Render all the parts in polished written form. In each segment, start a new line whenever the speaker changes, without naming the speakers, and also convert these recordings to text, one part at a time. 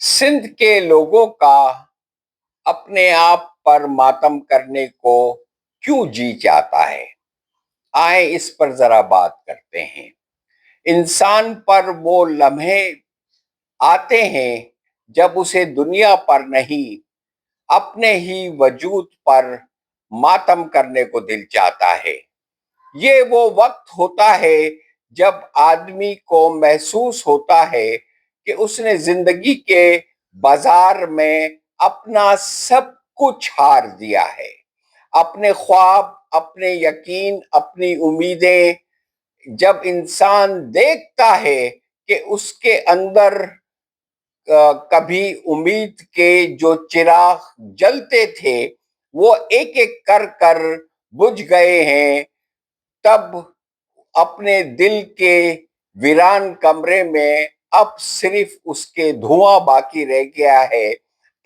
سندھ کے لوگوں کا اپنے آپ پر ماتم کرنے کو کیوں جی چاہتا ہے؟ آئیں اس پر ذرا بات کرتے ہیں۔ انسان پر وہ لمحے آتے ہیں جب اسے دنیا پر نہیں، اپنے ہی وجود پر ماتم کرنے کو دل چاہتا ہے۔ یہ وہ وقت ہوتا ہے جب آدمی کو محسوس ہوتا ہے کہ اس نے زندگی کے بازار میں اپنا سب کچھ ہار دیا ہے۔ اپنے خواب، اپنے یقین، اپنی امیدیں۔ جب انسان دیکھتا ہے کہ اس کے اندر کبھی امید کے جو چراغ جلتے تھے وہ ایک ایک کر کر بجھ گئے ہیں، تب اپنے دل کے ویران کمرے میں اب صرف اس کے دھواں باقی رہ گیا ہے،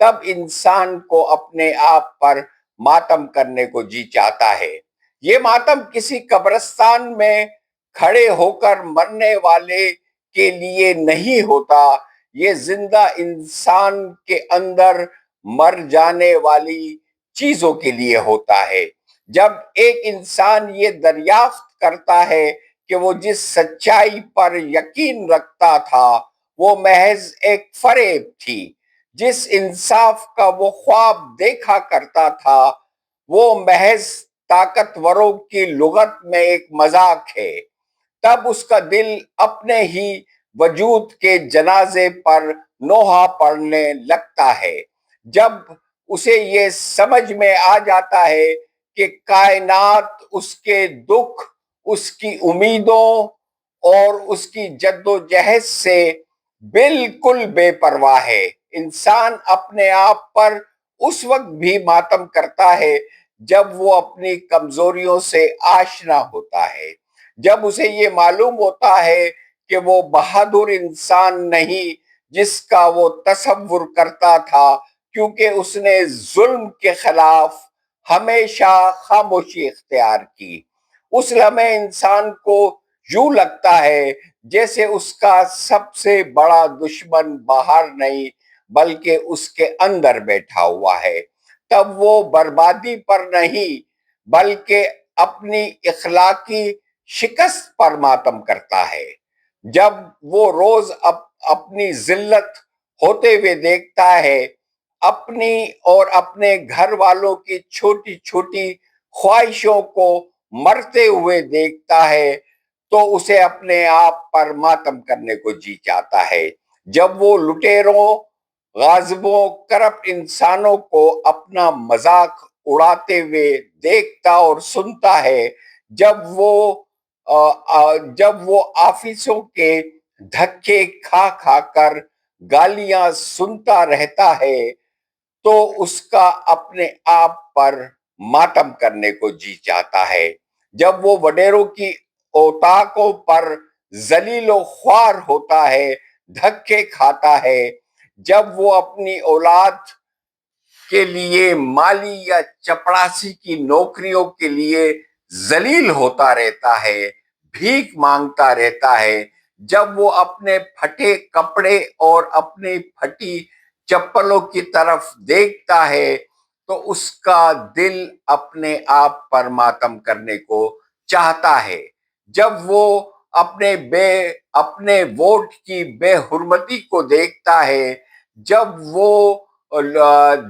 تب انسان کو اپنے آپ پر ماتم کرنے کو جی چاہتا ہے۔ یہ ماتم کسی قبرستان میں کھڑے ہو کر مرنے والے کے لیے نہیں ہوتا، یہ زندہ انسان کے اندر مر جانے والی چیزوں کے لیے ہوتا ہے۔ جب ایک انسان یہ دریافت کرتا ہے کہ وہ جس سچائی پر یقین رکھتا تھا وہ محض ایک فریب تھی، جس انصاف کا وہ خواب دیکھا کرتا تھا وہ محض طاقتوروں کی لغت میں ایک مذاق ہے، تب اس کا دل اپنے ہی وجود کے جنازے پر نوحہ پڑھنے لگتا ہے۔ جب اسے یہ سمجھ میں آ جاتا ہے کہ کائنات اس کے دکھ، اس کی امیدوں اور اس کی جد و جہد سے بالکل بے پرواہ ہے، انسان اپنے آپ پر اس وقت بھی ماتم کرتا ہے جب وہ اپنی کمزوریوں سے آشنا ہوتا ہے، جب اسے یہ معلوم ہوتا ہے کہ وہ بہادر انسان نہیں جس کا وہ تصور کرتا تھا، کیونکہ اس نے ظلم کے خلاف ہمیشہ خاموشی اختیار کی۔ اس لمحے انسان کو یوں لگتا ہے جیسے اس کا سب سے بڑا دشمن باہر نہیں بلکہ اس کے اندر بیٹھا ہوا ہے، تب وہ بربادی پر نہیں بلکہ اپنی اخلاقی شکست پر ماتم کرتا ہے۔ جب وہ روز اپنی ذلت ہوتے ہوئے دیکھتا ہے، اپنی اور اپنے گھر والوں کی چھوٹی چھوٹی خواہشوں کو مرتے ہوئے دیکھتا ہے تو اسے اپنے آپ پر ماتم کرنے کو جی چاہتا ہے۔ جب وہ لٹیروں، غاصبوں، کرپٹ انسانوں کو اپنا مذاق اڑاتے ہوئے دیکھتا اور سنتا ہے، جب وہ آفیسوں کے دھکے کھا کھا کر گالیاں سنتا رہتا ہے تو اس کا اپنے آپ پر ماتم کرنے کو جی چاہتا ہے۔ جب وہ وڈیروں کی اوطاقوں پر ذلیل و خوار ہوتا ہے، دھکے کھاتا ہے، جب وہ اپنی اولاد کے لیے مالی یا چپڑاسی کی نوکریوں کے لیے ذلیل ہوتا رہتا ہے، بھیک مانگتا رہتا ہے، جب وہ اپنے پھٹے کپڑے اور اپنی پھٹی چپلوں کی طرف دیکھتا ہے تو اس کا دل اپنے آپ پر ماتم کرنے کو چاہتا ہے۔ جب وہ اپنے ووٹ کی بے حرمتی کو دیکھتا ہے، جب وہ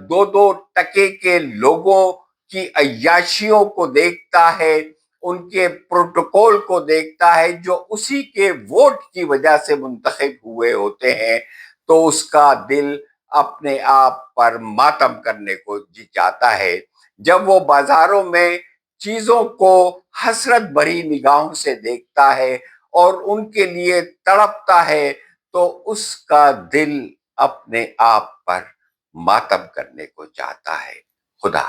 دو دو ٹکے کے لوگوں کی عیاشیوں کو دیکھتا ہے، ان کے پروٹوکول کو دیکھتا ہے جو اسی کے ووٹ کی وجہ سے منتخب ہوئے ہوتے ہیں، تو اس کا دل اپنے آپ پر ماتم کرنے کو جی چاہتا ہے۔ جب وہ بازاروں میں چیزوں کو حسرت بھری نگاہوں سے دیکھتا ہے اور ان کے لیے تڑپتا ہے تو اس کا دل اپنے آپ پر ماتم کرنے کو چاہتا ہے۔ خدا